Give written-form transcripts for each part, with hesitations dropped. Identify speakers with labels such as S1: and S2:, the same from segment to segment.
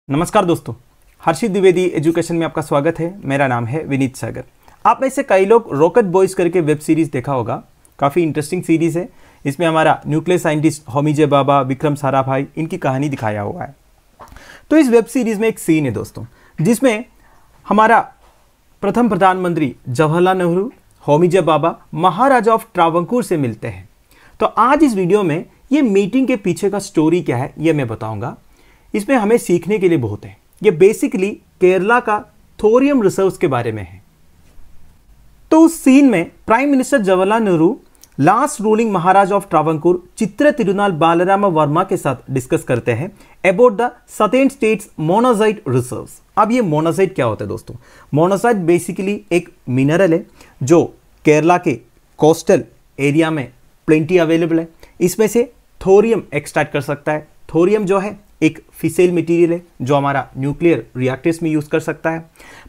S1: नमस्कार दोस्तों, हर्षित द्विवेदी एजुकेशन में आपका स्वागत है। मेरा नाम है विनीत सागर। आप में से कई लोग रॉकेट बॉयज करके वेब सीरीज़ देखा होगा। काफ़ी इंटरेस्टिंग सीरीज़ है। इसमें हमारा न्यूक्लियर साइंटिस्ट होमी जे भाभा, विक्रम साराभाई, इनकी कहानी दिखाया हुआ है। तो इस वेब सीरीज़ में एक सीन है दोस्तों, जिसमें हमारा प्रथम प्रधानमंत्री जवाहरलाल नेहरू, होमी जे भाभा, महाराजा ऑफ ट्रावंकूर से मिलते हैं। तो आज इस वीडियो में ये मीटिंग के पीछे का स्टोरी क्या है ये मैं बताऊंगा। इसमें हमें सीखने के लिए बहुत है। ये बेसिकली केरला का थोरियम रिसर्व्स के बारे में है। तो उस सीन में prime minister Jawaharlal Nehru last ruling maharaja of Travancore Chithira Thirunal Balarama Varma के साथ डिस्कस करते हैं about the southern states monazite reserves. अब ये मोनाजाइट क्या होता है दोस्तों? मोनाजाइट बेसिकली एक मिनरल है जो केरला के कोस्टल एरिया में प्लेंटी अवेलेबल है। इसमें से थोरियम एक्सट्रैक्ट कर सकता है। थोरियम जो है एक फिसेल मटेरियल है जो हमारा न्यूक्लियर रिएक्टर्स में यूज कर सकता है।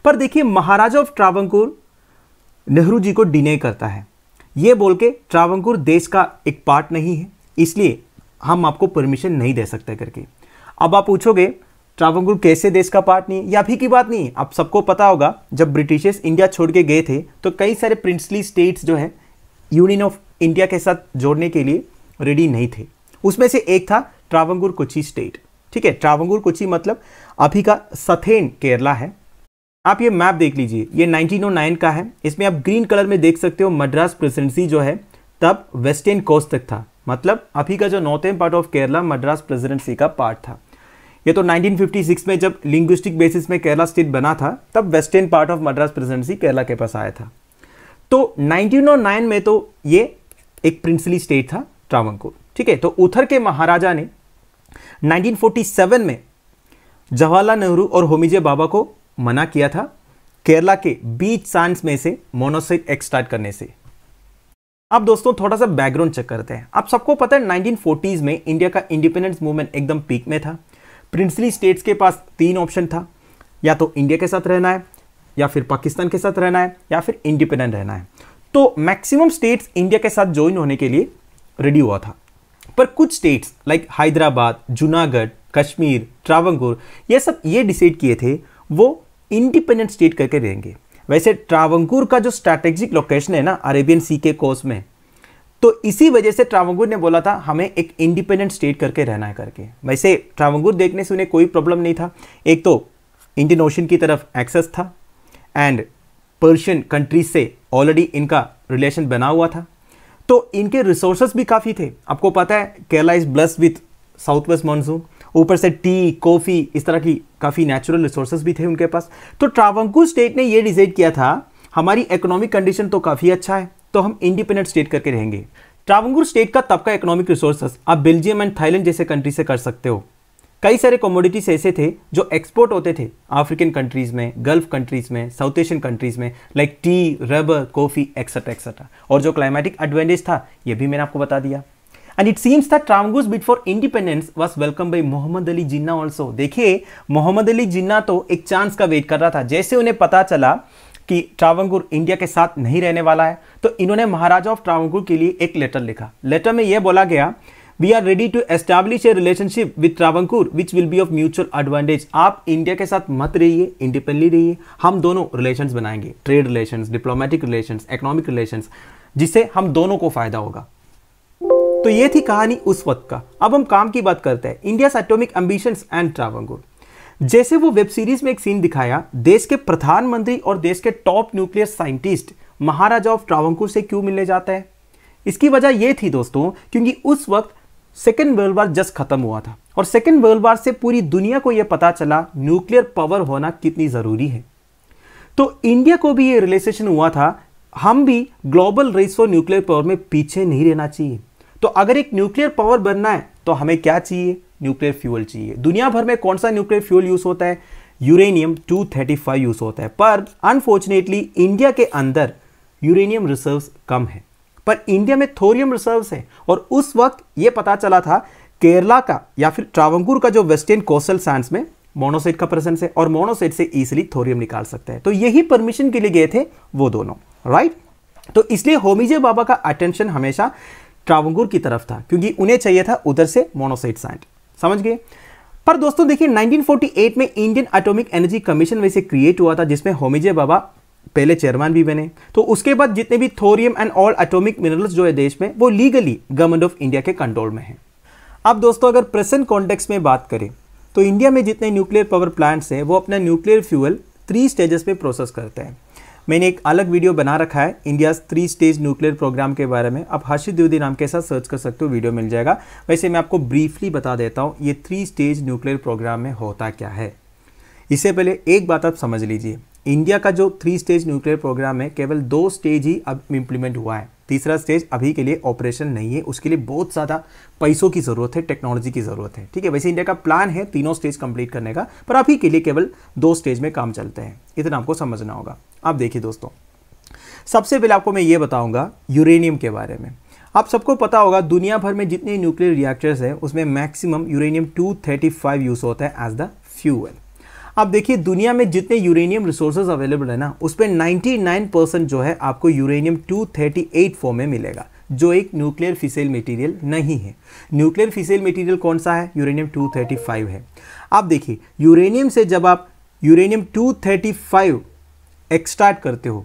S1: पर देखिए, महाराजा ऑफ ट्रावंकूर नेहरू जी को डिने करता है, ये बोल के ट्रावंकूर देश का एक पार्ट नहीं है, इसलिए हम आपको परमिशन नहीं दे सकते करके। अब आप पूछोगे ट्रावंकूर कैसे देश का पार्ट नहीं है? ये अभी की बात नहीं है। आप सबको पता होगा, जब ब्रिटिशर्स इंडिया छोड़ के गए थे तो कई सारे प्रिंसली स्टेट्स जो है यूनियन ऑफ इंडिया के साथ जोड़ने के लिए रेडी नहीं थे। उसमें से एक था ट्रावंकूर कोची स्टेट। ठीक है, ट्रावंकूर कोची मतलब अभी का सथेन केरला है। आप ये मैप देख लीजिए, ये 1909 का है। इसमें आप ग्रीन कलर में देख सकते हो मद्रास प्रेसिडेंसी जो है तब वेस्टर्न कोस्ट तक था, मतलब अभी का जो northern part of Kerala Madras presidency का पार्ट था। ये तो 1956 में जब लिंग्विस्टिक बेसिस में केरला स्टेट बना था तब western part of Madras presidency Kerala के पास आया था। तो 1909 में तो ये एक प्रिंसली स्टेट था ट्रावंकूर। ठीक है, तो उधर के महाराजा ने 1947 में जवाहरलाल नेहरू और होमी जे भाभा को मना किया था केरला के बीच सैंड्स में से मोनाजाइट एक्सट्रैक्ट करने से। अब दोस्तों थोड़ा सा बैकग्राउंड चेक करते हैं। आप सबको पता है 1940s में इंडिया का इंडिपेंडेंस मूवमेंट एकदम पीक में था। प्रिंसली स्टेट्स के पास तीन ऑप्शन था, या तो इंडिया के साथ रहना है, या फिर पाकिस्तान के साथ रहना है, या फिर इंडिपेंडेंट रहना है। तो मैक्सिमम स्टेट्स इंडिया के साथ ज्वाइन होने के लिए रेडी हुआ था। पर कुछ स्टेट्स लाइक हैदराबाद, जूनागढ़, कश्मीर, ट्रावंकूर, ये सब ये डिसाइड किए थे वो इंडिपेंडेंट स्टेट करके रहेंगे। वैसे ट्रावंकूर का जो स्ट्रैटेजिक लोकेशन है ना अरेबियन सी के कोस्ट में, तो इसी वजह से ट्रावंकूर ने बोला था हमें एक इंडिपेंडेंट स्टेट करके रहना है करके। वैसे ट्रावंकूर देखने से उन्हें कोई प्रॉब्लम नहीं था। एक तो इंडियन ओशन की तरफ एक्सेस था एंड पर्शियन कंट्रीज से ऑलरेडी इनका रिलेशन बना हुआ था, तो इनके रिसोर्सेस भी काफ़ी थे। आपको पता है Kerala is blessed with south west monsoon, ऊपर से टी, कॉफ़ी, इस तरह की काफ़ी नेचुरल रिसोर्सेस भी थे उनके पास। तो ट्रावंकूर स्टेट ने ये डिसाइड किया था हमारी इकोनॉमिक कंडीशन तो काफ़ी अच्छा है, तो हम इंडिपेंडेंट स्टेट करके रहेंगे। ट्रावंकूर स्टेट का तब का इकोनॉमिक रिसोर्सेस आप बेल्जियम एंड थाईलैंड जैसे कंट्री से कर सकते हो। कई सारे कमोडिटीज ऐसे थे जो एक्सपोर्ट होते थे अफ्रीकन कंट्रीज में, गल्फ कंट्रीज में, साउथ एशियन कंट्रीज में, like T, rubber, coffee etcetera etcetera. और जो क्लाइमेटिक एडवांटेज था ये भी मैंने आपको बता दिया। And it seems that Travancore's bid for independence was welcome by Mohammad Ali Jinnah also. देखिए, मोहम्मद अली जिन्ना तो एक चांस का वेट कर रहा था। जैसे उन्हें पता चला कि ट्रावंकूर इंडिया के साथ नहीं रहने वाला है, तो इन्होंने महाराजा ऑफ ट्रावंकूर के लिए एक लेटर लिखा। लेटर में यह बोला गया, We are ready to establish a relationship with Travancore which will be of mutual advantage। आप इंडिया के साथ मत रहिए, इंडिपेंडेंटली रहिए, हम दोनों रिलेशंस बनाएंगे, trade relations, diplomatic relations, economic relations, जिससे हम दोनों को फायदा होगा। तो ये थी कहानी उस वक्त का। अब हम काम की बात करते हैं, इंडियाज एटॉमिक एम्बिशंस एंड ट्रावंकूर। जैसे वो वेब सीरीज में एक सीन दिखाया, देश के प्रधानमंत्री और देश के top nuclear scientist maharaja of Travancore से क्यों मिलने जाता है? इसकी वजह यह थी दोस्तों, क्योंकि उस वक्त सेकेंड वर्ल्ड वार जस्ट खत्म हुआ था और सेकेंड वर्ल्ड वार से पूरी दुनिया को यह पता चला न्यूक्लियर पावर होना कितनी जरूरी है। तो इंडिया को भी ये रियलाइजेशन हुआ था हम भी global race for nuclear power में पीछे नहीं रहना चाहिए। तो अगर एक न्यूक्लियर पावर बनना है तो हमें क्या चाहिए? न्यूक्लियर फ्यूल चाहिए। दुनिया भर में कौन सा न्यूक्लियर फ्यूल यूज होता है? यूरेनियम 235 यूज होता है। पर अनफॉर्चुनेटली इंडिया के अंदर यूरेनियम रिजर्व्स कम है, पर इंडिया में थोरियम रिजर्व्स है। और उस वक्त यह पता चला था केरला का या फिर ट्रावंकूर का जो वेस्टर्न कोस्टल सैंड्स में मोनाजाइट का प्रेजेंस है और मोनाजाइट से इजीली थोरियम निकाल सकते हैं। तो यही परमिशन के लिए गए थे वो दोनों, राइट। तो इसलिए होमी जे भाभा का अटेंशन हमेशा ट्रावंकूर की तरफ था, क्योंकि उन्हें चाहिए था उधर से मोनाजाइट सैंड, समझ गए। पर दोस्तों देखिए 1948 में इंडियन एटॉमिक एनर्जी कमीशन वैसे क्रिएट हुआ था, जिसमें होमी जे भाभा पहले चेयरमैन भी बने। तो उसके बाद जितने भी thorium and all atomic minerals जो है देश में, वो लीगली गवर्नमेंट ऑफ इंडिया के कंट्रोल में है। अब दोस्तों अगर प्रेजेंट कॉन्टेक्स्ट में बात करें तो इंडिया में जितने न्यूक्लियर पावर प्लांट्स हैं वो अपना न्यूक्लियर फ्यूल 3 स्टेजेस में प्रोसेस करते हैं। मैंने एक अलग वीडियो बना रखा है इंडिया 3 स्टेज न्यूक्लियर प्रोग्राम के बारे में, आप हर्षित द्विवेदी नाम के साथ सर्च कर सकते हो, वीडियो मिल जाएगा। वैसे मैं आपको ब्रीफली बता देता हूँ ये 3 स्टेज न्यूक्लियर प्रोग्राम में होता क्या है। इससे पहले एक बात आप समझ लीजिए, इंडिया का जो 3 स्टेज न्यूक्लियर प्रोग्राम है केवल 2 स्टेज ही अब इम्प्लीमेंट हुआ है, तीसरा स्टेज अभी के लिए ऑपरेशन नहीं है। उसके लिए बहुत ज़्यादा पैसों की ज़रूरत है, टेक्नोलॉजी की ज़रूरत है, ठीक है। वैसे इंडिया का प्लान है 3 स्टेज कंप्लीट करने का, पर अभी के लिए केवल 2 स्टेज में काम चलते हैं, इतना आपको समझना होगा। अब देखिए दोस्तों, सबसे पहले आपको मैं ये बताऊंगा यूरेनियम के बारे में। आप सबको पता होगा दुनिया भर में जितने न्यूक्लियर रिएक्टर्स हैं उसमें मैक्सिमम यूरेनियम 235 यूज होता है एज द फ्यूल। अब देखिए दुनिया में जितने यूरेनियम रिसोर्सेज अवेलेबल है ना, उस पर 99% जो है आपको यूरेनियम 238 फॉर्म में मिलेगा, जो एक न्यूक्लियर फिसेल मटेरियल नहीं है। न्यूक्लियर फिसेल मटेरियल कौन सा है? यूरेनियम 235 है। अब देखिए यूरेनियम से जब आप यूरेनियम 235 एक्सट्रैक्ट करते हो,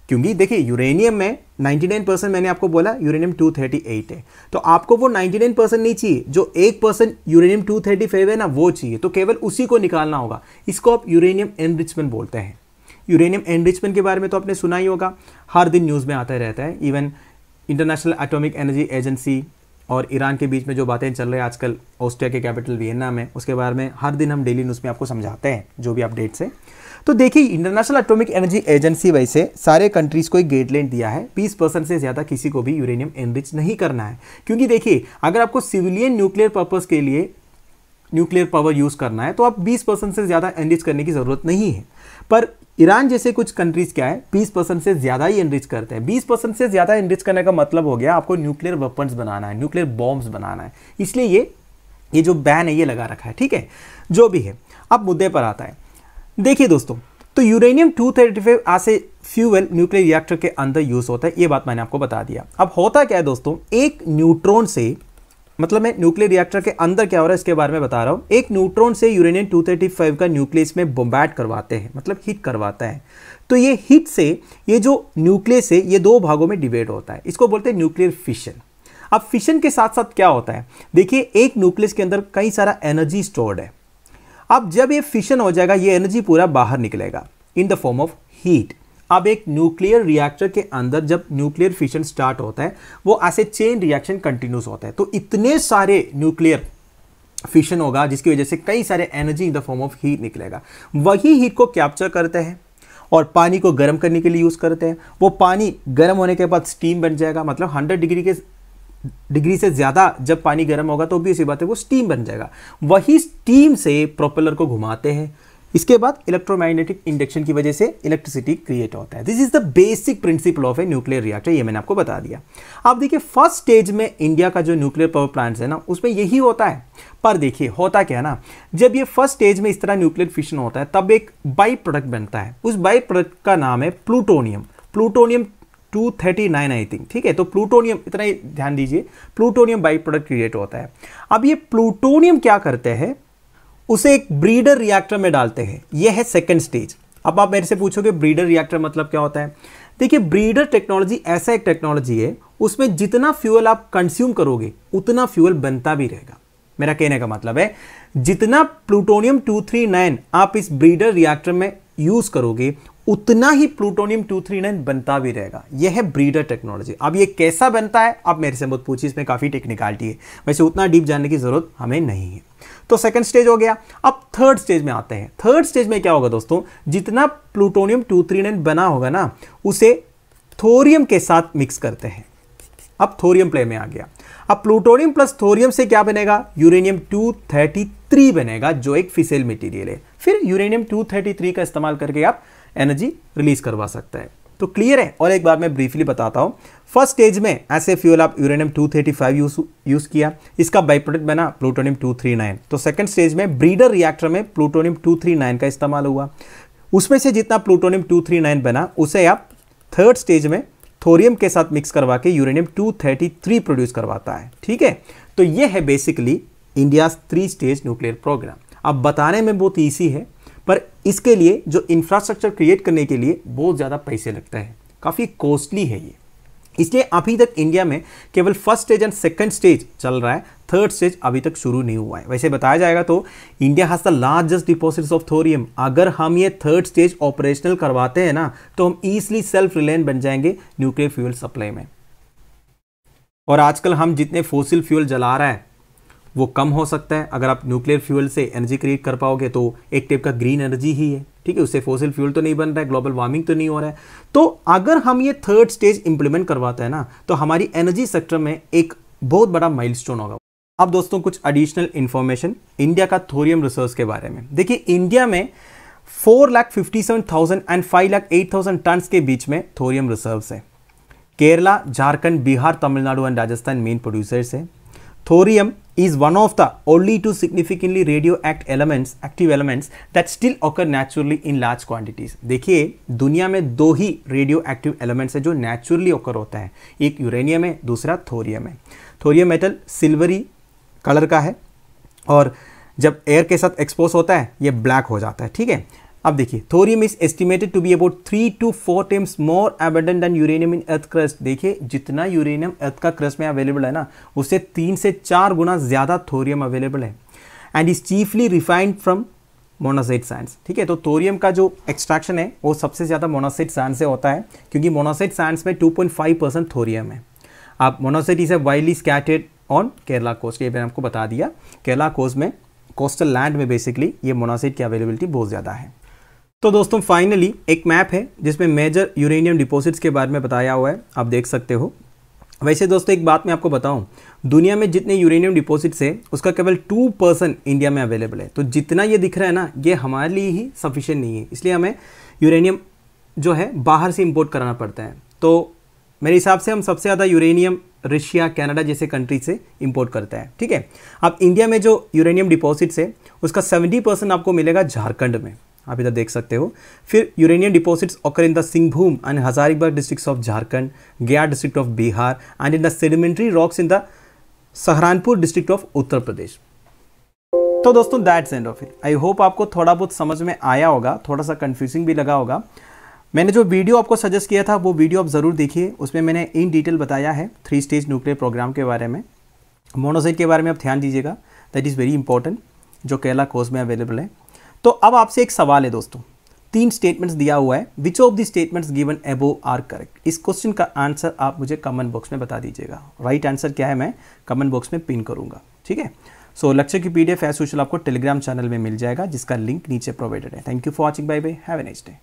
S1: क्योंकि देखिए यूरेनियम में 99% मैंने आपको बोला यूरेनियम 238 है, तो आपको वो 99% नहीं चाहिए, जो 1% यूरेनियम 235 है ना वो चाहिए, तो केवल उसी को निकालना होगा। इसको आप यूरेनियम एनरिचमेंट बोलते हैं। यूरेनियम एनरिचमेंट के बारे में तो आपने सुना ही होगा, हर दिन न्यूज़ में आता रहता है। Even international atomic energy agency और ईरान के बीच में जो बातें चल रही है आजकल ऑस्ट्रिया के कैपिटल वियना में, उसके बारे में हर दिन हम डेली न्यूज़ में आपको समझाते हैं जो भी अपडेट्स है। तो देखिए इंटरनेशनल एटॉमिक एनर्जी एजेंसी वैसे सारे कंट्रीज़ को एक गाइडलाइन दिया है, 20% से ज़्यादा किसी को भी यूरेनियम एनरिच नहीं करना है। क्योंकि देखिए अगर आपको सिविलियन न्यूक्लियर पर्पज़ के लिए न्यूक्लियर पावर यूज़ करना है तो आप 20% से ज़्यादा एनरिच करने की ज़रूरत नहीं है। पर ईरान जैसे कुछ कंट्रीज़ क्या है 20% से ज़्यादा ही एनरिच करते हैं। 20% से ज़्यादा एनरिच करने का मतलब हो गया आपको न्यूक्लियर वेपन्स बनाना है, न्यूक्लियर बॉम्ब्स बनाना है, इसलिए ये जो बैन है ये लगा रखा है, ठीक है। जो भी है, अब मुद्दे पर आता है। देखिए दोस्तों, तो यूरेनियम 235 ऐसे फ्यूल न्यूक्लियर रिएक्टर के अंदर यूज होता है, ये बात मैंने आपको बता दिया। अब होता क्या है दोस्तों, एक न्यूट्रॉन से, मतलब मैं न्यूक्लियर रिएक्टर के अंदर क्या हो रहा है इसके बारे में बता रहा हूँ। एक न्यूट्रॉन से यूरेनियम 235 का न्यूक्लियस में बॉम्बार्ड करवाते हैं, मतलब हिट करवाता है। तो ये हिट से ये जो न्यूक्लियस है ये 2 भागों में डिवाइड होता है, इसको बोलते हैं न्यूक्लियर फिशन। अब फिशन के साथ साथ क्या होता है, देखिए एक न्यूक्लियस के अंदर कई सारा एनर्जी स्टोर्ड है। अब जब ये फिशन हो जाएगा ये एनर्जी पूरा बाहर निकलेगा in the form of heat. अब एक न्यूक्लियर रिएक्टर के अंदर जब न्यूक्लियर फिशन स्टार्ट होता है वो ऐसे चेन रिएक्शन कंटिन्यूस होता है, तो इतने सारे न्यूक्लियर फिशन होगा जिसकी वजह से कई सारे energy in the form of heat निकलेगा। वही हीट को कैप्चर करते हैं और पानी को गर्म करने के लिए यूज करते हैं। वो पानी गर्म होने के बाद स्टीम बन जाएगा, मतलब 100 डिग्री से ज़्यादा जब पानी गर्म होगा तो भी उसी बात है वो स्टीम बन जाएगा। वही स्टीम से प्रोपेलर को घुमाते हैं, इसके बाद इलेक्ट्रोमैग्नेटिक इंडक्शन की वजह से इलेक्ट्रिसिटी क्रिएट होता है। This is the basic principle of a nuclear reactor, ये मैंने आपको बता दिया। अब देखिए फर्स्ट स्टेज में इंडिया का जो न्यूक्लियर पावर प्लांट्स है ना उसमें यही होता है। पर देखिए होता क्या है ना, जब ये फर्स्ट स्टेज में इस तरह न्यूक्लियर फिशन होता है तब एक बाई प्रोडक्ट बनता है, उस बाई प्रोडक्ट का नाम है प्लूटोनियम। प्लूटोनियम 239 आई थिंक, ठीक है। तो प्लूटोनियम, इतना ही ध्यान दीजिए, प्लूटोनियम बाई प्रोडक्ट क्रिएट होता है। अब ये प्लूटोनियम क्या करते हैं, उसे एक ब्रीडर रिएक्टर में डालते हैं, यह है सेकंड स्टेज। अब आप मेरे से पूछोगे ब्रीडर रिएक्टर मतलब क्या होता है। देखिए ब्रीडर टेक्नोलॉजी ऐसा एक टेक्नोलॉजी है उसमें जितना फ्यूल आप कंज्यूम करोगे उतना फ्यूल बनता भी रहेगा। मेरा कहने का मतलब है जितना प्लूटोनियम 239 आप इस ब्रीडर रिएक्टर में यूज करोगे उतना ही प्लूटोनियम 239 बनता भी रहेगा। यह है ब्रीडर टेक्नोलॉजी। अब ये कैसा बनता है आप मेरे से मत पूछिए, इसमें काफ़ी टेक्निकलिटी है, वैसे उतना डीप जानने की जरूरत हमें नहीं है। तो सेकंड स्टेज हो गया। अब थर्ड स्टेज में आते हैं। थर्ड स्टेज में क्या होगा दोस्तों, जितना प्लूटोनियम 239 बना होगा ना उसे थोरियम के साथ मिक्स करते हैं। अब थोरियम प्ले में आ गया। अब प्लूटोनियम प्लस थोरियम से क्या बनेगा, यूरेनियम 233 बनेगा जो एक फिसेल मटेरियल है। फिर यूरेनियम 233 का इस्तेमाल करके आप एनर्जी रिलीज करवा सकता है। तो क्लियर है। और एक बार मैं ब्रीफली बताता हूं। फर्स्ट स्टेज में ऐसे फ्यूल आप यूरेनियम 235 यूज किया, इसका बाई प्रोडक्ट बना प्लूटोनियम 239। तो सेकंड स्टेज में ब्रीडर रिएक्टर में प्लूटोनियम 239 का इस्तेमाल हुआ, उसमें से जितना प्लूटोनियम 239 बना उसे आप थर्ड स्टेज में थोरियम के साथ मिक्स करवा के यूरेनियम 233 प्रोड्यूस करवाता है, ठीक है। तो ये है basically India's 3 stage nuclear programme. अब बताने में बहुत ईजी है, पर इसके लिए जो इंफ्रास्ट्रक्चर क्रिएट करने के लिए बहुत ज़्यादा पैसे लगता है, काफ़ी कॉस्टली है ये। इसलिए अभी तक इंडिया में केवल first stage and second stage चल रहा है, थर्ड स्टेज अभी तक शुरू नहीं हुआ है। वैसे बताया जाएगा तो India has the largest deposits of thorium. अगर हम ये थर्ड स्टेज ऑपरेशनल करवाते हैं ना, तो हम ईजिली सेल्फ रिलायंट बन जाएंगे न्यूक्लियर फ्यूल सप्लाई में। और आजकल हम जितने फोसिल फ्यूल जला रहा है वो कम हो सकता है अगर आप न्यूक्लियर फ्यूल से एनर्जी क्रिएट कर पाओगे, तो एक टाइप का ग्रीन एनर्जी ही है, ठीक है। उससे फोसिल फ्यूल तो नहीं बन रहा है, ग्लोबल वार्मिंग तो नहीं हो रहा है। तो अगर हम ये थर्ड स्टेज इंप्लीमेंट करवाते हैं ना, तो हमारी एनर्जी सेक्टर में एक बहुत बड़ा माइलस्टोन होगा। अब दोस्तों कुछ एडिशनल इंफॉर्मेशन इंडिया का थोरियम रिसर्च के बारे में। देखिए, इंडिया में 4,57,000 एंड 5,08,000 टन के बीच में थोरियम रिजर्व्स है। Kerala, Jharkhand, Bihar, Tamil Nadu and Rajasthan main producers है। Thorium is one of the only two significantly active elements that still occur naturally in large quantities। देखिए, दुनिया में दो ही रेडियो एक्टिव एलिमेंट्स है जो नेचुरली occur होता है, एक यूरेनियम है, दूसरा थोरियम है। थोरियम मेटल सिल्वरी कलर का है और जब एयर के साथ एक्सपोज होता है ये ब्लैक हो जाता है, ठीक है। अब देखिए, thorium is estimated to be about 3 to 4 times more abundant than uranium in earth crust. देखिए, जितना यूरेनियम अर्थ का क्रस्ट में अवेलेबल है ना, उससे 3 से 4 गुना ज़्यादा थोरियम अवेलेबल है। And is chiefly refined from monazite sands, ठीक है। तो थोरियम का जो एक्सट्रैक्शन है वो सबसे ज़्यादा मोनासाइट सैंड से होता है, क्योंकि मोनासाइट सैंड्स में 2.5% थोरियम है। आप monazite is widely scattered on Kerala coast, ये मैंने आपको बता दिया। केरला कोस्ट में, कोस्टल लैंड में बेसिकली ये मोनासाइट की अवेलेबिलिटी बहुत ज़्यादा है। तो दोस्तों फाइनली एक मैप है जिसमें मेजर यूरेनियम डिपॉजिट्स के बारे में बताया हुआ है, आप देख सकते हो। वैसे दोस्तों एक बात मैं आपको बताऊं, दुनिया में जितने यूरेनियम डिपॉजिट्स है उसका केवल 2% इंडिया में अवेलेबल है। तो जितना ये दिख रहा है ना, ये हमारे लिए ही सफिशिएंट नहीं है, इसलिए हमें यूरेनियम जो है बाहर से इंपोर्ट कराना पड़ता है। तो मेरे हिसाब से हम सबसे ज़्यादा यूरेनियम रशिया, कनाडा जैसे कंट्री से इंपोर्ट करता है, ठीक है। अब इंडिया में जो यूरेनियम डिपॉजिट्स है उसका 70% आपको मिलेगा झारखंड में, आप इधर देख सकते हो। फिर uranium deposits occur in the Singhbhum and Hazaribagh districts of Jharkhand, Gaya district of Bihar and in the sedimentary rocks in the Saharanpur district of Uttar Pradesh. तो दोस्तों that's end of it. I hope आपको थोड़ा बहुत समझ में आया होगा, थोड़ा सा कंफ्यूजिंग भी लगा होगा। मैंने जो वीडियो आपको सजेस्ट किया था वो वीडियो आप ज़रूर देखिए, उसमें मैंने इन डिटेल बताया है 3 स्टेज न्यूक्लियर प्रोग्राम के बारे में। मोनोसाइट के बारे में आप ध्यान दीजिएगा, दैट इज़ वेरी इंपॉर्टेंट, जो केरला कोस्ट में अवेलेबल है। तो अब आपसे एक सवाल है दोस्तों, 3 स्टेटमेंट्स दिया हुआ है, which of the statements given above are correct. इस क्वेश्चन का आंसर आप मुझे कमेंट बॉक्स में बता दीजिएगा। राइट आंसर क्या है मैं कमेंट बॉक्स में पिन करूंगा, ठीक है। सो लेक्चर की PDF एज यूजुअल आपको टेलीग्राम चैनल में मिल जाएगा, जिसका लिंक नीचे प्रोवाइडेड है। Thank you for watching, bye bye, have a nice day.